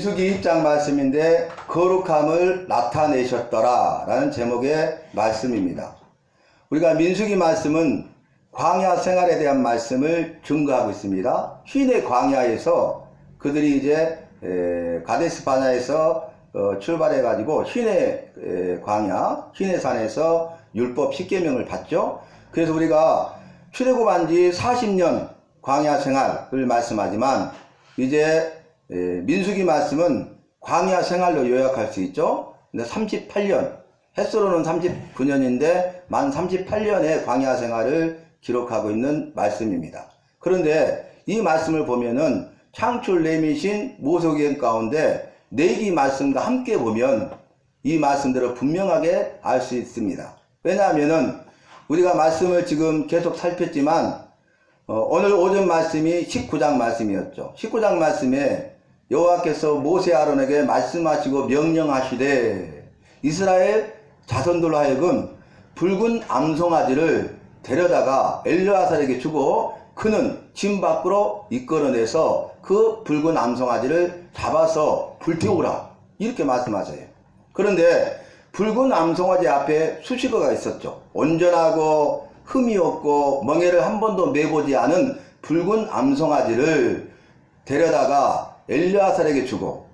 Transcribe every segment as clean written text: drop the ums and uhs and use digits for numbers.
민수기 1장 말씀인데 거룩함을 나타내셨더라 라는 제목의 말씀입니다. 우리가 민수기 말씀은 광야 생활에 대한 말씀을 증거하고 있습니다. 휘네 광야에서 그들이 이제 가데스 바냐에서 출발해 가지고 휘네 광야, 휘네 산에서 율법 10계명을 받죠. 그래서 우리가 출애굽한 지 40년 광야 생활을 말씀하지만 이제 민수기 말씀은 광야 생활로 요약할 수 있죠. 근데 38년, 햇서로는 39년인데 만 38년의 광야 생활을 기록하고 있는 말씀입니다. 그런데 이 말씀을 보면은 창출 레미신 모세오경 가운데 내기 말씀과 함께 보면 이 말씀들을 분명하게 알 수 있습니다. 왜냐하면은 우리가 말씀을 지금 계속 살폈지만 오늘 오전 말씀이 19장 말씀이었죠. 19장 말씀에 여호와께서 모세 아론에게 말씀하시고 명령하시되 이스라엘 자손들로 하여금 붉은 암송아지를 데려다가 엘르아살에게 주고 그는 진 밖으로 이끌어내서 그 붉은 암송아지를 잡아서 불태우라 이렇게 말씀하세요. 그런데 붉은 암송아지 앞에 수식어가 있었죠. 온전하고 흠이 없고 멍에를 한 번도 매보지 않은 붉은 암송아지를 데려다가 엘르아살에게 주고,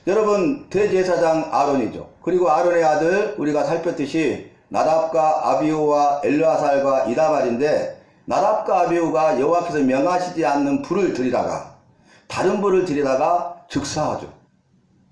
여러분 대제사장 아론이죠. 그리고 아론의 아들 우리가 살폈듯이 나답과 아비후와 엘르아살과 이다말인데, 나답과 아비후가 여호와께서 명하시지 않는 불을 들이다가 다른 불을 들이다가 즉사하죠.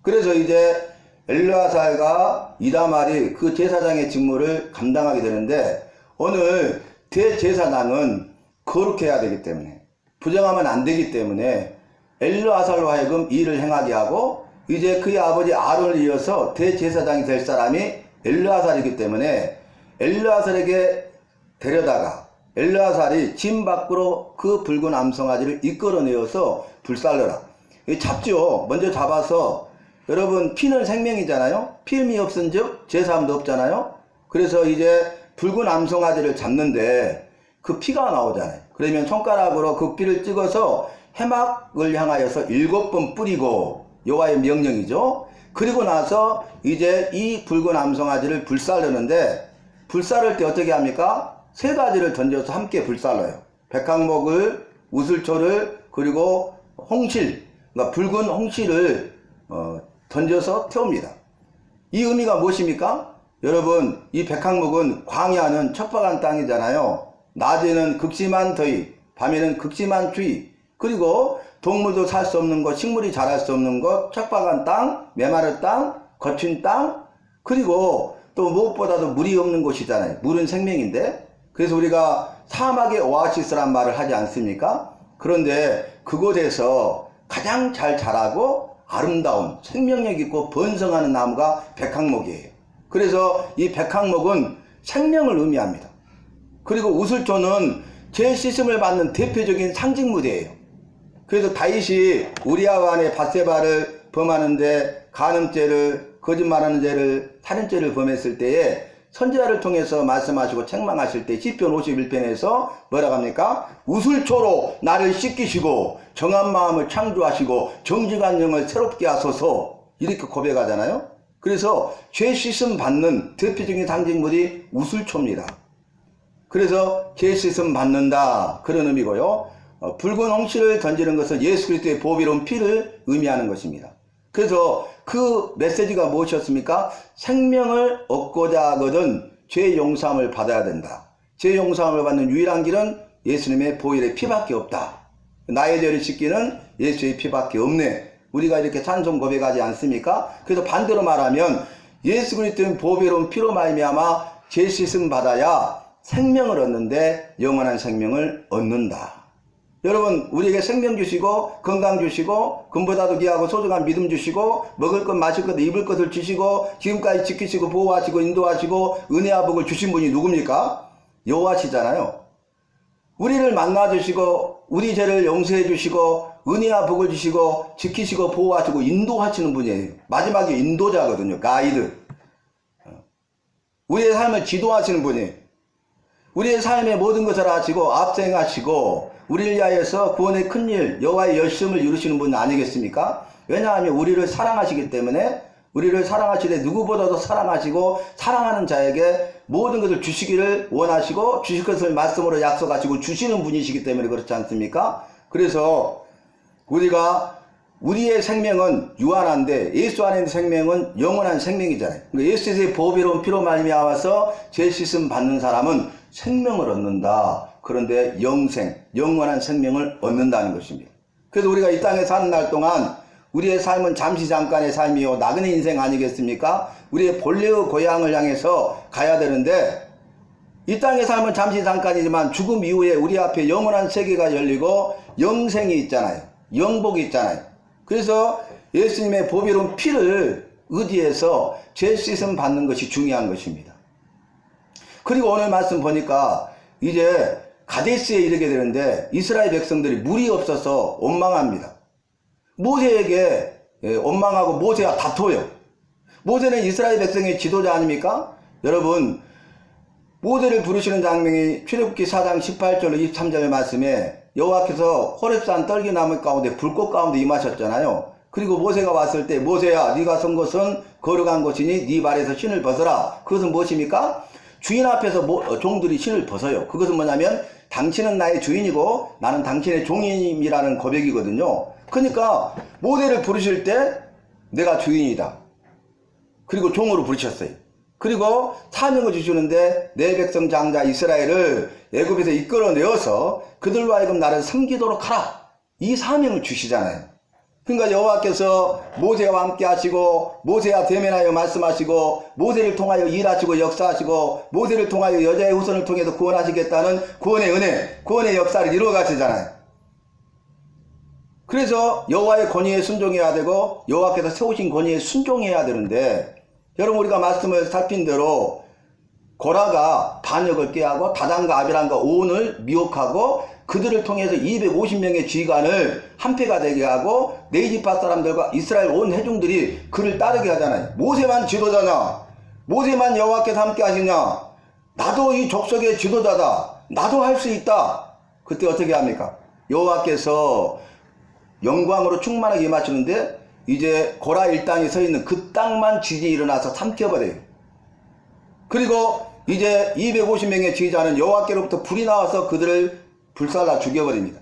그래서 이제 엘르아살과 이다말이 그 제사장의 직무를 감당하게 되는데, 오늘 대제사장은 거룩해야 되기 때문에, 부정하면 안 되기 때문에 엘르아살로 하여금 일을 행하게 하고, 이제 그의 아버지 아론을 이어서 대제사장이 될 사람이 엘르아살이기 때문에 엘르아살에게 데려다가 엘르아살이 진 밖으로 그 붉은 암송아지를 이끌어내어서 불살러라. 잡죠. 먼저 잡아서, 여러분 피는 생명이잖아요. 피임이 없은즉 제사함도 없잖아요. 그래서 이제 붉은 암송아지를 잡는데 그 피가 나오잖아요. 그러면 손가락으로 그 피를 찍어서 해막을 향하여서 7번 뿌리고, 여호와의 명령이죠. 그리고 나서 이제 이 붉은 암송아지를 불살르는데, 불살를 때 어떻게 합니까? 3가지를 던져서 함께 불살러요. 백항목을, 우슬초를, 그리고 홍실, 그러니까 붉은 홍실을 던져서 태웁니다. 이 의미가 무엇입니까? 여러분, 이 백항목은 광야는 척박한 땅이잖아요. 낮에는 극심한 더위, 밤에는 극심한 추위, 그리고 동물도 살 수 없는 곳, 식물이 자랄 수 없는 곳, 척박한 땅, 메마른 땅, 거친 땅, 그리고 또 무엇보다도 물이 없는 곳이잖아요. 물은 생명인데. 그래서 우리가 사막의 오아시스란 말을 하지 않습니까? 그런데 그곳에서 가장 잘 자라고 아름다운 생명력 있고 번성하는 나무가 백항목이에요. 그래서 이 백항목은 생명을 의미합니다. 그리고 우슬초는 죄 씻음을 받는 대표적인 상징물이에요. 그래서 다윗이 우리아 왕의 밧세바를 범하는데 간음죄를, 거짓말하는 죄를, 살인죄를 범했을 때에 선지자를 통해서 말씀하시고 책망하실 때 시편 51편에서 뭐라고 합니까? 우슬초로 나를 씻기시고 정한 마음을 창조하시고 정직한 영을 새롭게 하소서, 이렇게 고백하잖아요. 그래서 죄 씻음 받는 대표적인 상징물이 우슬초입니다. 그래서 죄 씻음 받는다, 그런 의미고요. 붉은 홍실을 던지는 것은 예수 그리스도의 보배로운 피를 의미하는 것입니다. 그래서 그 메시지가 무엇이었습니까? 생명을 얻고자 하거든 죄 용서함을 받아야 된다. 죄 용서함을 받는 유일한 길은 예수님의 보혈의 피밖에 없다. 나의 죄를 씻기는 예수의 피밖에 없네. 우리가 이렇게 찬송 고백하지 않습니까? 그래서 반대로 말하면 예수 그리스도의 보배로운 피로 말미암아 죄 씻음 받아야 생명을 얻는데 영원한 생명을 얻는다. 여러분, 우리에게 생명 주시고 건강 주시고 금보다도 귀하고 소중한 믿음 주시고 먹을 것 마실 것 입을 것을 주시고 지금까지 지키시고 보호하시고 인도하시고 은혜와 복을 주신 분이 누굽니까? 여호와시잖아요. 우리를 만나 주시고 우리 죄를 용서해 주시고 은혜와 복을 주시고 지키시고 보호하시고 인도하시는 분이에요. 마지막에 인도자거든요. 가이드. 우리의 삶을 지도하시는 분이에요. 우리의 삶의 모든 것을 아시고 앞생하시고 우리를 위하여서 구원의 큰일, 여호와의 열심을 이루시는 분 아니겠습니까? 왜냐하면 우리를 사랑하시기 때문에 우리를 사랑하시되 누구보다도 사랑하시고 사랑하는 자에게 모든 것을 주시기를 원하시고 주실 것을 말씀으로 약속하시고 주시는 분이시기 때문에 그렇지 않습니까? 그래서 우리가 우리의 생명은 유한한데 예수 안에 있는 생명은 영원한 생명이잖아요. 그러니까 예수의 보배로운 피로 말미암아서 죄 씻음 받는 사람은 생명을 얻는다. 그런데 영원한 생명을 얻는다는 것입니다. 그래서 우리가 이 땅에 사는 날 동안 우리의 삶은 잠시 잠깐의 삶이요 나그네 인생 아니겠습니까? 우리의 본래의 고향을 향해서 가야 되는데 이 땅의 삶은 잠시 잠깐이지만 죽음 이후에 우리 앞에 영원한 세계가 열리고 영생이 있잖아요. 영복이 있잖아요. 그래서 예수님의 보배로운 피를 의지해서 죄 씻음 받는 것이 중요한 것입니다. 그리고 오늘 말씀 보니까 이제 가데스에 이르게 되는데 이스라엘 백성들이 물이 없어서 원망합니다. 모세에게 원망하고 모세와 다퉈요. 모세는 이스라엘 백성의 지도자 아닙니까? 여러분 모세를 부르시는 장면이 출애굽기 4장 18절로 23절 말씀에 여호와께서 호렙산 떨기나무 가운데 불꽃 가운데 임하셨잖아요. 그리고 모세가 왔을 때 모세야 네가 선 곳은 거룩한 곳이니 네 발에서 신을 벗어라. 그것은 무엇입니까? 주인 앞에서 종들이 신을 벗어요. 그것은 뭐냐면 당신은 나의 주인이고 나는 당신의 종임이라는 고백이거든요. 그러니까 모세를 부르실 때 내가 주인이다. 그리고 종으로 부르셨어요. 그리고 사명을 주시는데 내 백성 장자 이스라엘을 애굽에서 이끌어내어서 그들로 하여금 나를 섬기도록 하라. 이 사명을 주시잖아요. 그러니까 여호와께서 모세와 함께 하시고 모세와 대면하여 말씀하시고 모세를 통하여 일하시고 역사하시고 모세를 통하여 여자의 후손을 통해서 구원하시겠다는 구원의 은혜, 구원의 역사를 이루어 가시잖아요. 그래서 여호와의 권위에 순종해야 되고 여호와께서 세우신 권위에 순종해야 되는데 여러분 우리가 말씀을 살핀 대로 고라가 반역을 꾀하고 다단과 아비람과 오온을 미혹하고 그들을 통해서 250명의 지휘관을 한패가 되게 하고 네이지파 사람들과 이스라엘 온 회중들이 그를 따르게 하잖아요. 모세만 지도자냐? 모세만 여호와께서 함께 하시냐? 나도 이 족속의 지도자다. 나도 할 수 있다. 그때 어떻게 합니까? 여호와께서 영광으로 충만하게 임하시는데 이제 고라 일당이 서 있는 그 땅만 지진이 일어나서 삼켜버려요. 그리고 이제 250명의 지휘자는 여호와께로부터 불이 나와서 그들을 불살라 죽여버립니다.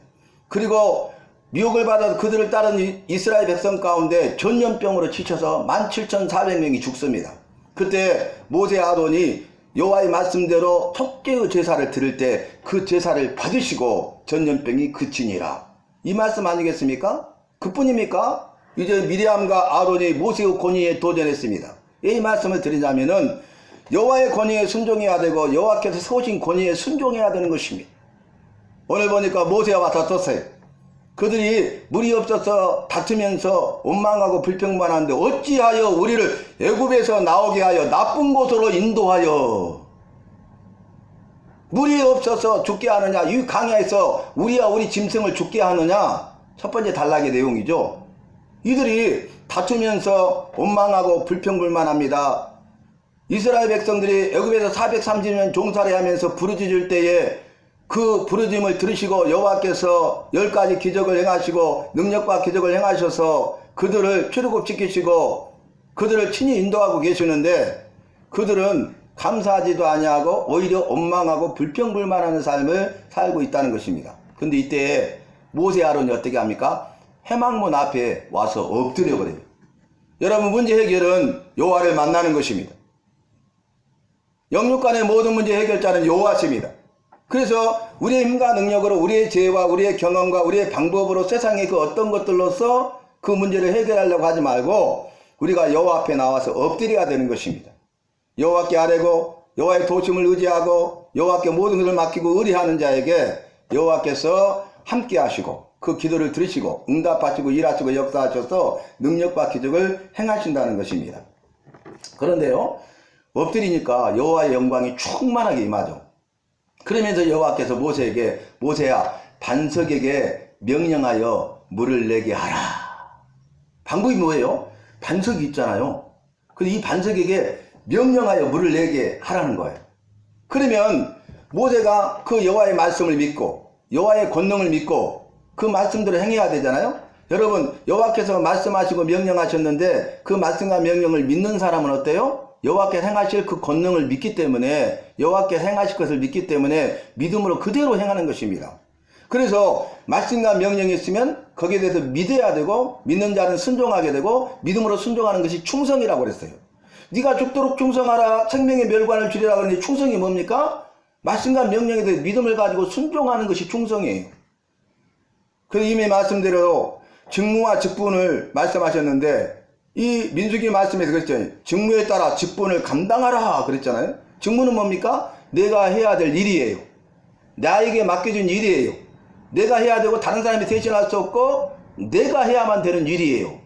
그리고 미혹을 받아서 그들을 따른 이스라엘 백성 가운데 전염병으로 지쳐서 17,400명이 죽습니다. 그때 모세 아론이 여호와의 말씀대로 속죄의 제사를 드릴 때 그 제사를 받으시고 전염병이 그치니라. 이 말씀 아니겠습니까? 그뿐입니까? 이제 미리암과 아론이 모세의 권위에 도전했습니다. 이 말씀을 드리자면은 여호와의 권위에 순종해야 되고 여호와께서 세우신 권위에 순종해야 되는 것입니다. 오늘 보니까 모세와 다퉜어요. 그들이 물이 없어서 다투면서 원망하고 불평만하는데 어찌하여 우리를 애굽에서 나오게 하여 나쁜 곳으로 인도하여 물이 없어서 죽게 하느냐? 이 강야에서 우리와 우리 짐승을 죽게 하느냐? 첫 번째 단락의 내용이죠. 이들이 다투면서 원망하고 불평불만합니다. 이스라엘 백성들이 애굽에서 430년 종살이 하면서 부르짖을 때에 그 부르짖음을 들으시고 여호와께서 10가지 기적을 행하시고 능력과 기적을 행하셔서 그들을 출애굽시키시고 그들을 친히 인도하고 계시는데 그들은 감사하지도 아니하고 오히려 원망하고 불평불만하는 삶을 살고 있다는 것입니다. 근데 이때 모세 아론이 어떻게 합니까? 해망문 앞에 와서 엎드려 버려요. 여러분 문제 해결은 여호와를 만나는 것입니다. 영육간의 모든 문제 해결자는 여호와십니다. 그래서 우리의 힘과 능력으로 우리의 지혜와 우리의 경험과 우리의 방법으로 세상의 그 어떤 것들로서 그 문제를 해결하려고 하지 말고 우리가 여호와 앞에 나와서 엎드려야 되는 것입니다. 여호와께 아뢰고 여호와의 도심을 의지하고 여호와께 모든 것을 맡기고 의뢰하는 자에게 여호와께서 함께 하시고 그 기도를 들으시고 응답하시고 일하시고 역사하셔서 능력과 기적을 행하신다는 것입니다. 그런데요 엎드리니까 여호와의 영광이 충만하게 임하죠. 그러면서 여호와께서 모세에게 모세야 반석에게 명령하여 물을 내게 하라. 방법이 뭐예요? 반석이 있잖아요. 근데 이 반석에게 명령하여 물을 내게 하라는 거예요. 그러면 모세가 그 여호와의 말씀을 믿고 여호와의 권능을 믿고 그 말씀대로 행해야 되잖아요. 여러분, 여호와께서 말씀하시고 명령하셨는데 그 말씀과 명령을 믿는 사람은 어때요? 여호와께서 행하실 그 권능을 믿기 때문에, 여호와께서 행하실 것을 믿기 때문에 믿음으로 그대로 행하는 것입니다. 그래서 말씀과 명령이 있으면 거기에 대해서 믿어야 되고, 믿는 자는 순종하게 되고, 믿음으로 순종하는 것이 충성이라고 그랬어요. 네가 죽도록 충성하라, 생명의 멸관을 주리라 그러는데 충성이 뭡니까? 말씀과 명령에 대해 믿음을 가지고 순종하는 것이 충성이에요. 그래서 이미 말씀대로 직무와 직분을 말씀하셨는데, 이 민수기 말씀에서 그랬잖아요. 직무에 따라 직분을 감당하라 그랬잖아요. 직무는 뭡니까? 내가 해야 될 일이에요. 나에게 맡겨진 일이에요. 내가 해야 되고 다른 사람이 대신할 수 없고 내가 해야만 되는 일이에요.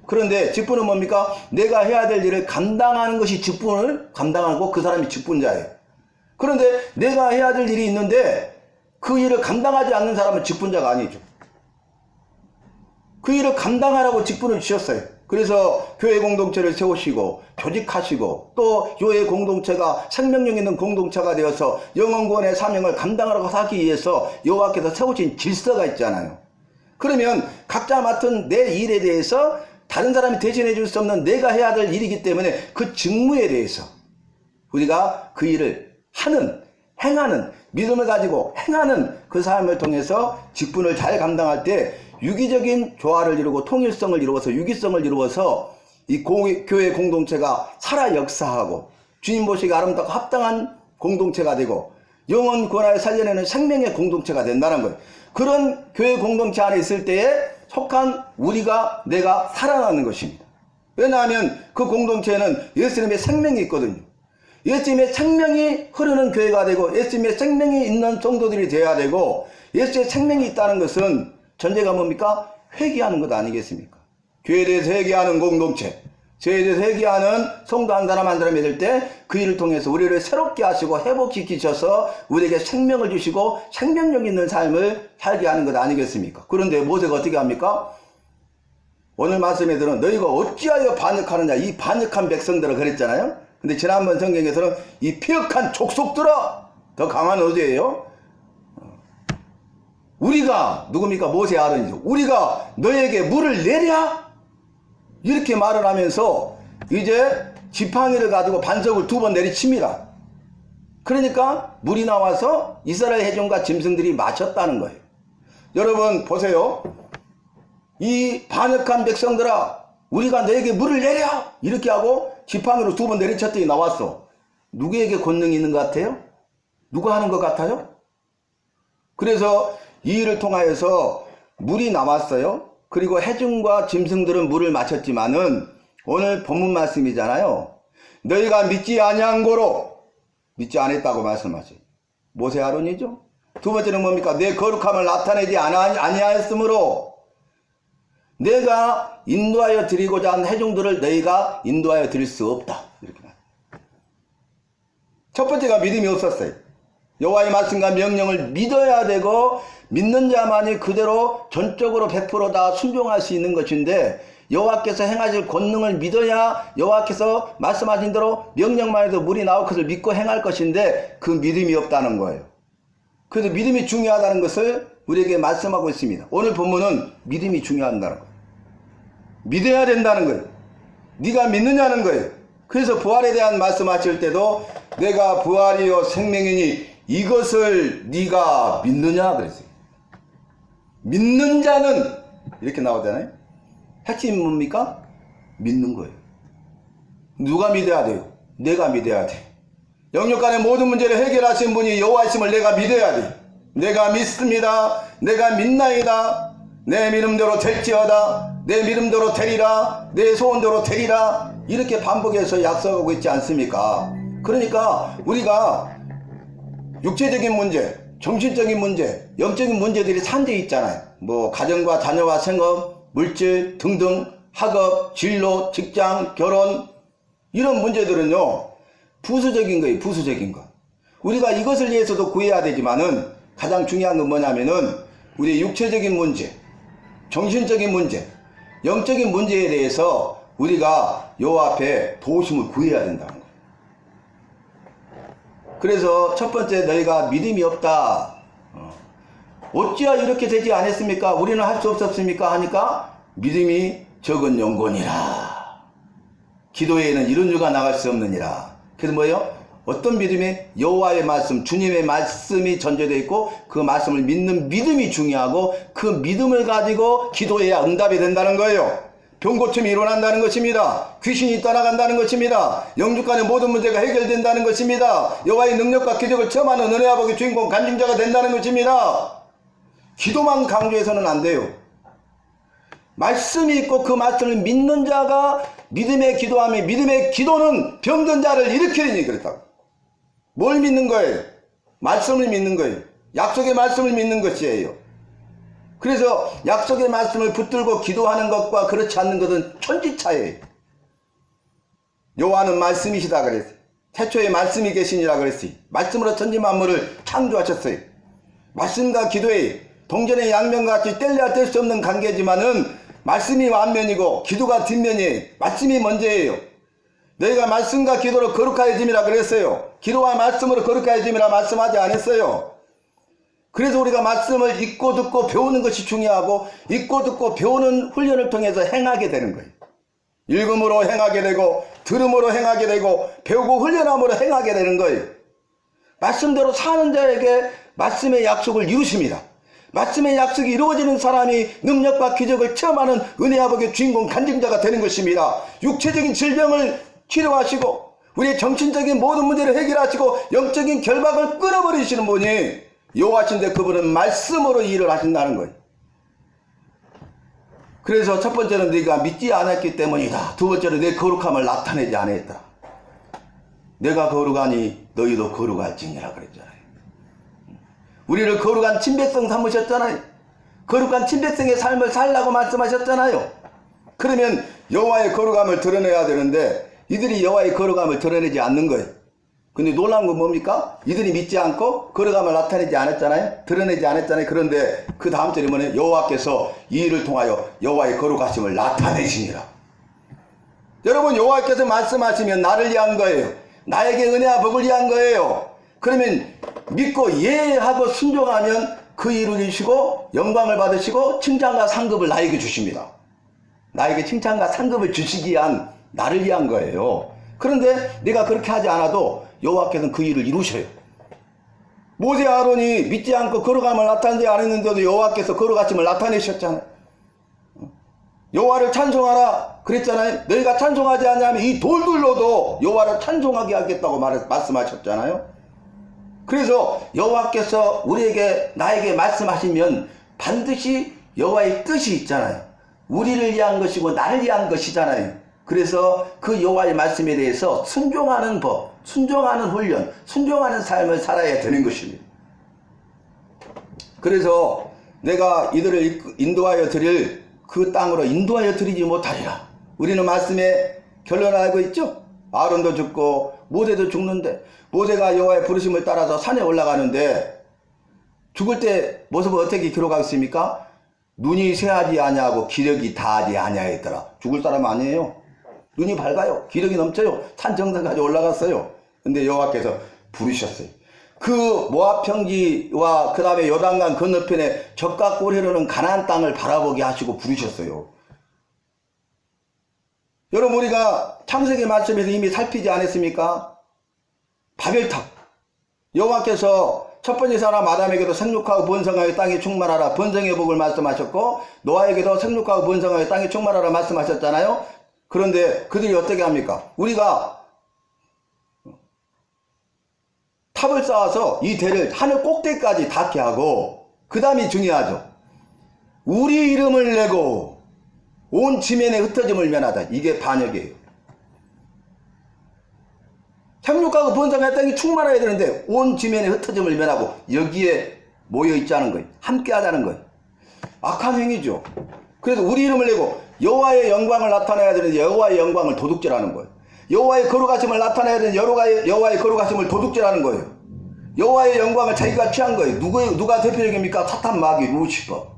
그런데 직분은 뭡니까? 내가 해야 될 일을 감당하는 것이 직분을 감당하고 그 사람이 직분자예요. 그런데 내가 해야 될 일이 있는데 그 일을 감당하지 않는 사람은 직분자가 아니죠. 그 일을 감당하라고 직분을 주셨어요. 그래서 교회 공동체를 세우시고 조직하시고 또 교회 공동체가 생명력 있는 공동체가 되어서 영혼구원의 사명을 감당하라고 하기 위해서 여호와께서 세우신 질서가 있잖아요. 그러면 각자 맡은 내 일에 대해서 다른 사람이 대신해 줄 수 없는 내가 해야 될 일이기 때문에 그 직무에 대해서 우리가 그 일을 하는, 행하는, 믿음을 가지고 행하는 그 삶을 통해서 직분을 잘 감당할 때 유기적인 조화를 이루고 통일성을 이루어서 유기성을 이루어서 이 교회 공동체가 살아 역사하고 주님 보시기에 아름답고 합당한 공동체가 되고 영혼 구원하여 살려내는 생명의 공동체가 된다는 거예요. 그런 교회 공동체 안에 있을 때에 속한 우리가 내가 살아나는 것입니다. 왜냐하면 그 공동체에는 예수님의 생명이 있거든요. 예수님의 생명이 흐르는 교회가 되고 예수님의 생명이 있는 성도들이 되어야 되고, 예수의 생명이 있다는 것은 전제가 뭡니까? 회개하는 것 아니겠습니까? 교회에 대해서 회개하는 공동체, 죄에 대해서 회개하는 성도 한 사람 한 사람이 될 때 그 일을 통해서 우리를 새롭게 하시고 회복시키셔서 우리에게 생명을 주시고 생명력 있는 삶을 살게 하는 것 아니겠습니까? 그런데 모세가 어떻게 합니까? 오늘 말씀에서는 너희가 어찌하여 반역하느냐, 이 반역한 백성들을 그랬잖아요. 근데 지난번 성경에서는 이 폐역한 족속들아, 더 강한 어디예요? 우리가 누굽니까? 모세 아론이죠. 우리가 너에게 물을 내랴? 이렇게 말을 하면서 이제 지팡이를 가지고 반석을 2번 내리칩니다. 그러니까 물이 나와서 이스라엘 회중과 짐승들이 마셨다는 거예요. 여러분 보세요. 이 반역한 백성들아, 우리가 너에게 물을 내랴! 이렇게 하고 지팡이로 2번 내리쳤더니 나왔어. 누구에게 권능이 있는 것 같아요? 누가 하는 것 같아요? 그래서 이 일을 통하여서 물이 나왔어요. 그리고 해중과 짐승들은 물을 마셨지만은 오늘 본문 말씀이잖아요. 너희가 믿지 아니한 고로, 믿지 않았다고 말씀하셔요. 모세 아론이죠. 두 번째는 뭡니까? 내 거룩함을 나타내지 아니하였으므로 내가 인도하여 드리고자 한 해중들을 너희가 인도하여 드릴 수 없다. 이렇게 말해요. 첫 번째가 믿음이 없었어요. 여호와의 말씀과 명령을 믿어야 되고 믿는 자만이 그대로 전적으로 100% 다 순종할 수 있는 것인데, 여호와께서 행하실 권능을 믿어야 여호와께서 말씀하신 대로 명령만 해도 물이 나올 것을 믿고 행할 것인데 그 믿음이 없다는 거예요. 그래서 믿음이 중요하다는 것을 우리에게 말씀하고 있습니다. 오늘 본문은 믿음이 중요하다는 거예요. 믿어야 된다는 거예요. 네가 믿느냐는 거예요. 그래서 부활에 대한 말씀하실 때도 내가 부활이요 생명이니 이것을 네가 믿느냐 그랬어요. 믿는 자는 이렇게 나오잖아요. 핵심이 뭡니까? 믿는 거예요. 누가 믿어야 돼요? 내가 믿어야 돼. 영역 간의 모든 문제를 해결하신 분이 여호와이심을 내가 믿어야 돼. 내가 믿습니다. 내가 믿나이다. 내 믿음대로 될지어다. 내 믿음대로 되리라. 내 소원대로 되리라. 이렇게 반복해서 약속하고 있지 않습니까? 그러니까 우리가 육체적인 문제, 정신적인 문제, 영적인 문제들이 산재해 있잖아요. 뭐 가정과 자녀와 생업, 물질 등등, 학업, 진로, 직장, 결혼, 이런 문제들은요 부수적인 거예요. 부수적인 거. 우리가 이것을 위해서도 구해야 되지만은 가장 중요한 건 뭐냐면은 우리의 육체적인 문제, 정신적인 문제, 영적인 문제에 대해서 우리가 여호와 앞에 도우심을 구해야 된다는 거예요. 그래서 첫 번째, 너희가 믿음이 없다. 어찌하여 이렇게 되지 않았습니까? 우리는 할 수 없었습니까? 하니까 믿음이 적은 영혼이라. 기도에는 이런 유가 나갈 수 없느니라. 그래서 뭐예요? 어떤 믿음이? 여호와의 말씀, 주님의 말씀이 전제되어 있고 그 말씀을 믿는 믿음이 중요하고 그 믿음을 가지고 기도해야 응답이 된다는 거예요. 병고침이 일어난다는 것입니다. 귀신이 떠나간다는 것입니다. 영육간의 모든 문제가 해결된다는 것입니다. 여호와의 능력과 기적을 체험하는 은혜 아버지 주인공 간증자가 된다는 것입니다. 기도만 강조해서는 안 돼요. 말씀이 있고 그 말씀을 믿는 자가 믿음의 기도하며 믿음의 기도는 병든 자를 일으키니 그렇다고. 뭘 믿는 거예요? 말씀을 믿는 거예요. 약속의 말씀을 믿는 것이에요. 그래서 약속의 말씀을 붙들고 기도하는 것과 그렇지 않는 것은 천지차이에요. 여호와는 말씀이시다 그랬어요. 태초에 말씀이 계시니라 그랬어요. 말씀으로 천지 만물을 창조하셨어요. 말씀과 기도에 동전의 양면같이 뗄래야 뗄 수 없는 관계지만은 말씀이 앞면이고 기도가 뒷면이에요. 말씀이 먼저예요. 너희가 말씀과 기도로 거룩하여짐이라 그랬어요. 기도와 말씀으로 거룩하여짐이라 말씀하지 않았어요. 그래서 우리가 말씀을 읽고 듣고 배우는 것이 중요하고 읽고 듣고 배우는 훈련을 통해서 행하게 되는 거예요. 읽음으로 행하게 되고 들음으로 행하게 되고 배우고 훈련함으로 행하게 되는 거예요. 말씀대로 사는 자에게 말씀의 약속을 이루십니다. 말씀의 약속이 이루어지는 사람이 능력과 기적을 체험하는 은혜 아버지의 주인공 간증자가 되는 것입니다. 육체적인 질병을 치료하시고 우리의 정신적인 모든 문제를 해결하시고 영적인 결박을 끊어버리시는 분이 여호와신데 그분은 말씀으로 일을 하신다는 거예요. 그래서 첫 번째는 네가 믿지 않았기 때문이다. 두 번째는 내 거룩함을 나타내지 않았다. 내가 거룩하니 너희도 거룩할지니라 그랬잖아요. 우리를 거룩한 친백성 삼으셨잖아요. 거룩한 친백성의 삶을 살라고 말씀하셨잖아요. 그러면 여호와의 거룩함을 드러내야 되는데 이들이 여호와의 거룩함을 드러내지 않는 거예요. 근데 놀라운 건 뭡니까? 이들이 믿지 않고 거룩함을 나타내지 않았잖아요. 드러내지 않았잖아요. 그런데 그 다음 절이 뭐냐? 여호와께서 이 일을 통하여 여호와의 거룩하심을 나타내시니라. 여러분, 여호와께서 말씀하시면 나를 위한 거예요. 나에게 은혜와 복을 위한 거예요. 그러면 믿고 예하고 순종하면 그 일을 이루시고 영광을 받으시고 칭찬과 상급을 나에게 주십니다. 나에게 칭찬과 상급을 주시기 위한 나를 위한 거예요. 그런데 내가 그렇게 하지 않아도 여호와께서는 그 일을 이루셔요. 모세 아론이 믿지 않고 거룩함을 나타내지 않았는데도 여호와께서 거룩하심을 나타내셨잖아요. 여호와를 찬송하라 그랬잖아요. 너희가 찬송하지 않냐면 이 돌들로도 여호와를 찬송하게 하겠다고 말씀하셨잖아요. 그래서 여호와께서 우리에게 나에게 말씀하시면 반드시 여호와의 뜻이 있잖아요. 우리를 위한 것이고 나를 위한 것이잖아요. 그래서 그 여호와의 말씀에 대해서 순종하는 법, 순종하는 훈련, 순종하는 삶을 살아야 되는 것입니다. 그래서 내가 이들을 인도하여 드릴 그 땅으로 인도하여 드리지 못하리라. 우리는 말씀의 결론을 알고 있죠? 아론도 죽고 모세도 죽는데 모세가 여호와의 부르심을 따라서 산에 올라가는데 죽을 때 모습을 어떻게 기록하고 있습니까? 눈이 새하지 아니하고 기력이 다하지 아니하였더라. 죽을 사람 아니에요. 눈이 밝아요. 기력이 넘쳐요. 산 정상까지 올라갔어요. 근데 여호와께서 부르셨어요. 그 모압 평지와 그 다음에 요단강 건너편에 적과 꼴이로는 가나안 땅을 바라보게 하시고 부르셨어요. 여러분, 우리가 창세기 말씀에서 이미 살피지 않았습니까? 바벨탑. 여호와께서 첫 번째 사람 아담에게도 생육하고 번성하여 땅에 충만하라 번성의 복을 말씀하셨고 노아에게도 생육하고 번성하여 땅에 충만하라 말씀하셨잖아요. 그런데 그들이 어떻게 합니까? 우리가 탑을 쌓아서 이 대를 하늘 꼭대기까지 닿게 하고 그 다음이 중요하죠. 우리 이름을 내고 온 지면에 흩어짐을 면하다. 이게 반역이에요. 생육하고 번성할 땅이 충만해야 되는데 온 지면에 흩어짐을 면하고 여기에 모여있자는 거예요. 함께 하자는 거예요. 악한 행위죠. 그래서 우리 이름을 내고 여호와의 영광을 나타내야 되는데 여호와의 영광을 도둑질하는 거예요. 여호와의 거룩하심을 나타내야 되는데 여호와의 거룩하심을 도둑질하는 거예요. 여호와의 영광을 자기가 취한 거예요. 누가 대표적입니까? 사탄 마귀 루시퍼.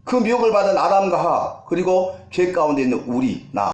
그 미혹을 받은 아담과 하와 그리고 죄 가운데 있는 우리 나